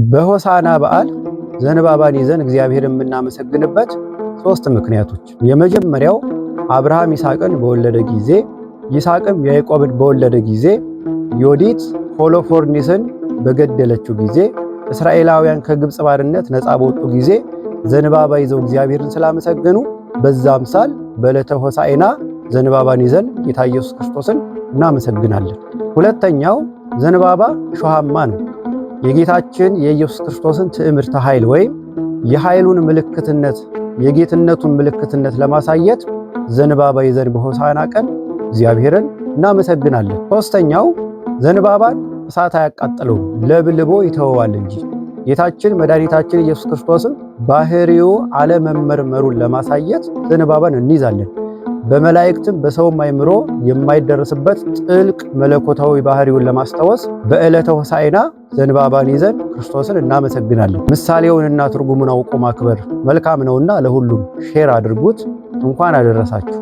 በሆሳዕና በዓል ዘንባባን ይዘን እግዚአብሔርን የምናመሰግንበት 3 ምክንያቶች። የመጀመሪያው አብርሃም ይስሐቅን በወለደ ጊዜ፣ ይስሐቅም ያዕቆብን በወለደ ጊዜ፣ ዮዲት ሆሎፎርኒስን በገደለችው ጊዜ፣ እስራኤላውያን ከግብፅ ባርነት ነፃ በወጡ ጊዜ ዘንባባ ይዘው እግዚአብሔርን ስላመሰገኑ በዛ አምሳል በዕለተ ሆሳዕና ዘንባባን ይዘን ጌታ ኢየሱስ ክርስቶስን እናመሰግናለን። ሁለተኛው ዘንባባ እሾሃማ ነው። የጌታችን የኢየሱስ ክርስቶስን ትዕምርተ ኃይል ወይም የኃይሉን ምልክትነት የጌትነቱን ምልክትነት ለማሳየት ዘንባባ ይዘን በሆሳዕና ቀን እግዚአብሔርን እናመሰግናለን። ሶስተኛው ዘንባባን እሳት አያቃጥለውም፣ ለብልቦ ይተወዋል እንጂ። ጌታችን መድኃኒታችን ኢየሱስ ክርስቶስም ባህሪው አለመመርመሩን ለማሳየት ዘንባባን እንይዛለን። በመላእክትም በሰውም አእምሮ የማይደረስበት ጥልቅ መለኮታዊ ባህሪውን ለማስታወስ በዕለተ ሆሳዕና ዘንባባን ይዘን ክርስቶስን እናመሰግናለን። ምሳሌውንና ትርጉሙን አውቆ ማክበር መልካም ነውና ለሁሉም ሼር አድርጉት። እንኳን አደረሳችሁ።